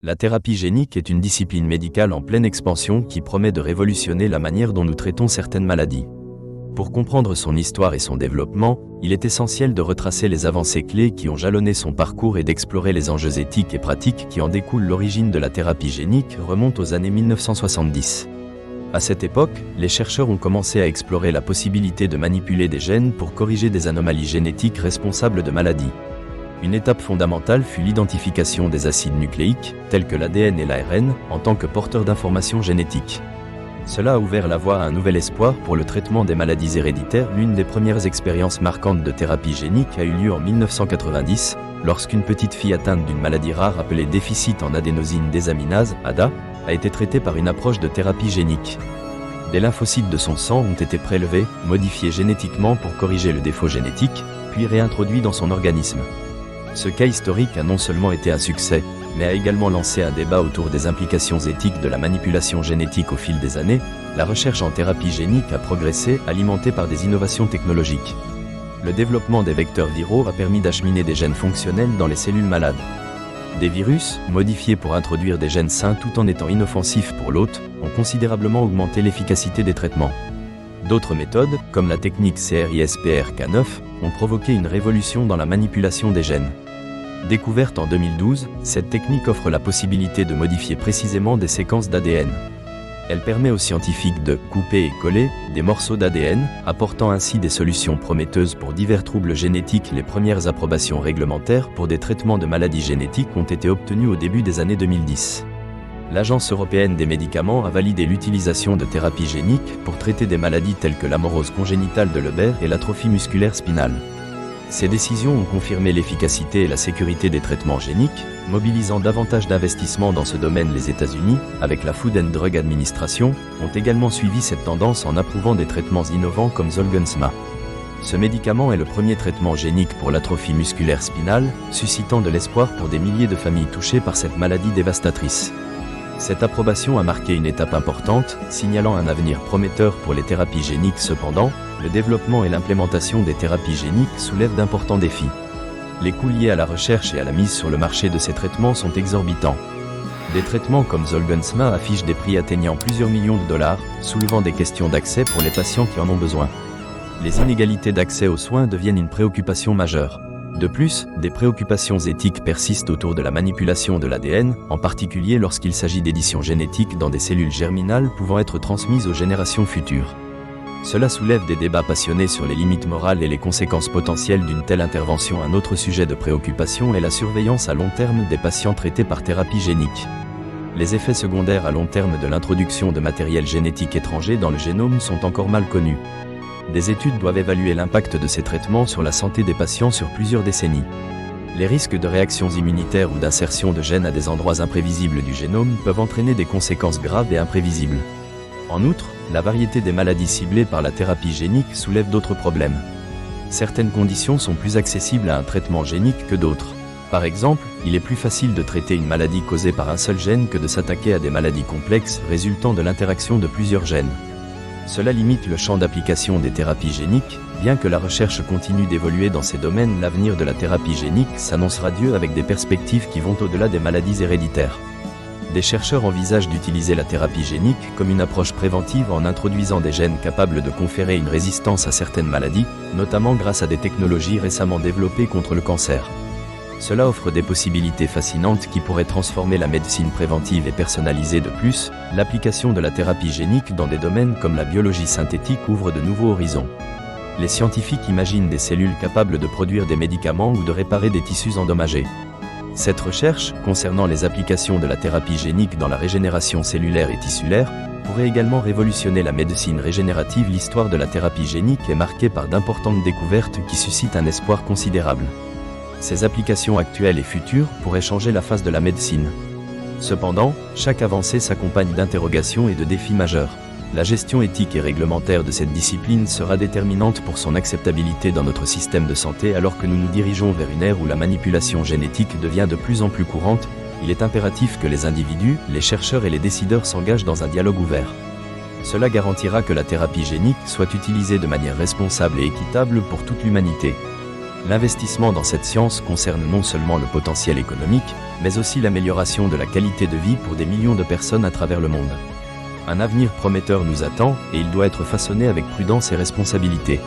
La thérapie génique est une discipline médicale en pleine expansion qui promet de révolutionner la manière dont nous traitons certaines maladies. Pour comprendre son histoire et son développement, il est essentiel de retracer les avancées clés qui ont jalonné son parcours et d'explorer les enjeux éthiques et pratiques qui en découlent. L'origine de la thérapie génique remonte aux années 1970. À cette époque, les chercheurs ont commencé à explorer la possibilité de manipuler des gènes pour corriger des anomalies génétiques responsables de maladies. Une étape fondamentale fut l'identification des acides nucléiques, tels que l'ADN et l'ARN, en tant que porteurs d'informations génétiques. Cela a ouvert la voie à un nouvel espoir pour le traitement des maladies héréditaires. L'une des premières expériences marquantes de thérapie génique a eu lieu en 1990, lorsqu'une petite fille atteinte d'une maladie rare appelée déficit en adénosine désaminase, ADA, a été traitée par une approche de thérapie génique. Des lymphocytes de son sang ont été prélevés, modifiés génétiquement pour corriger le défaut génétique, puis réintroduits dans son organisme. Ce cas historique a non seulement été un succès, mais a également lancé un débat autour des implications éthiques de la manipulation génétique au fil des années. La recherche en thérapie génique a progressé, alimentée par des innovations technologiques. Le développement des vecteurs viraux a permis d'acheminer des gènes fonctionnels dans les cellules malades. Des virus, modifiés pour introduire des gènes sains tout en étant inoffensifs pour l'hôte, ont considérablement augmenté l'efficacité des traitements. D'autres méthodes, comme la technique CRISPR-Cas9, ont provoqué une révolution dans la manipulation des gènes. Découverte en 2012, cette technique offre la possibilité de modifier précisément des séquences d'ADN. Elle permet aux scientifiques de couper et coller des morceaux d'ADN, apportant ainsi des solutions prometteuses pour divers troubles génétiques. Les premières approbations réglementaires pour des traitements de maladies génétiques ont été obtenues au début des années 2010. L'Agence européenne des médicaments a validé l'utilisation de thérapies géniques pour traiter des maladies telles que l'amorose congénitale de Leber et l'atrophie musculaire spinale. Ces décisions ont confirmé l'efficacité et la sécurité des traitements géniques, mobilisant davantage d'investissements dans ce domaine. Les États-Unis, avec la Food and Drug Administration, ont également suivi cette tendance en approuvant des traitements innovants comme Zolgensma. Ce médicament est le premier traitement génique pour l'atrophie musculaire spinale, suscitant de l'espoir pour des milliers de familles touchées par cette maladie dévastatrice. Cette approbation a marqué une étape importante, signalant un avenir prometteur pour les thérapies géniques. Cependant, le développement et l'implémentation des thérapies géniques soulèvent d'importants défis. Les coûts liés à la recherche et à la mise sur le marché de ces traitements sont exorbitants. Des traitements comme Zolgensma affichent des prix atteignant plusieurs millions de dollars, soulevant des questions d'accès pour les patients qui en ont besoin. Les inégalités d'accès aux soins deviennent une préoccupation majeure. De plus, des préoccupations éthiques persistent autour de la manipulation de l'ADN, en particulier lorsqu'il s'agit d'éditions génétiques dans des cellules germinales pouvant être transmises aux générations futures. Cela soulève des débats passionnés sur les limites morales et les conséquences potentielles d'une telle intervention. Un autre sujet de préoccupation est la surveillance à long terme des patients traités par thérapie génique. Les effets secondaires à long terme de l'introduction de matériel génétique étranger dans le génome sont encore mal connus. Des études doivent évaluer l'impact de ces traitements sur la santé des patients sur plusieurs décennies. Les risques de réactions immunitaires ou d'insertion de gènes à des endroits imprévisibles du génome peuvent entraîner des conséquences graves et imprévisibles. En outre, la variété des maladies ciblées par la thérapie génique soulève d'autres problèmes. Certaines conditions sont plus accessibles à un traitement génique que d'autres. Par exemple, il est plus facile de traiter une maladie causée par un seul gène que de s'attaquer à des maladies complexes résultant de l'interaction de plusieurs gènes. Cela limite le champ d'application des thérapies géniques. Bien que la recherche continue d'évoluer dans ces domaines, l'avenir de la thérapie génique s'annonce radieux avec des perspectives qui vont au-delà des maladies héréditaires. Des chercheurs envisagent d'utiliser la thérapie génique comme une approche préventive en introduisant des gènes capables de conférer une résistance à certaines maladies, notamment grâce à des technologies récemment développées contre le cancer. Cela offre des possibilités fascinantes qui pourraient transformer la médecine préventive et personnalisée. De plus, l'application de la thérapie génique dans des domaines comme la biologie synthétique ouvre de nouveaux horizons. Les scientifiques imaginent des cellules capables de produire des médicaments ou de réparer des tissus endommagés. Cette recherche, concernant les applications de la thérapie génique dans la régénération cellulaire et tissulaire, pourrait également révolutionner la médecine régénérative. L'histoire de la thérapie génique est marquée par d'importantes découvertes qui suscitent un espoir considérable. Ces applications actuelles et futures pourraient changer la face de la médecine. Cependant, chaque avancée s'accompagne d'interrogations et de défis majeurs. La gestion éthique et réglementaire de cette discipline sera déterminante pour son acceptabilité dans notre système de santé. Alors que nous nous dirigeons vers une ère où la manipulation génétique devient de plus en plus courante, il est impératif que les individus, les chercheurs et les décideurs s'engagent dans un dialogue ouvert. Cela garantira que la thérapie génique soit utilisée de manière responsable et équitable pour toute l'humanité. L'investissement dans cette science concerne non seulement le potentiel économique, mais aussi l'amélioration de la qualité de vie pour des millions de personnes à travers le monde. Un avenir prometteur nous attend et il doit être façonné avec prudence et responsabilité.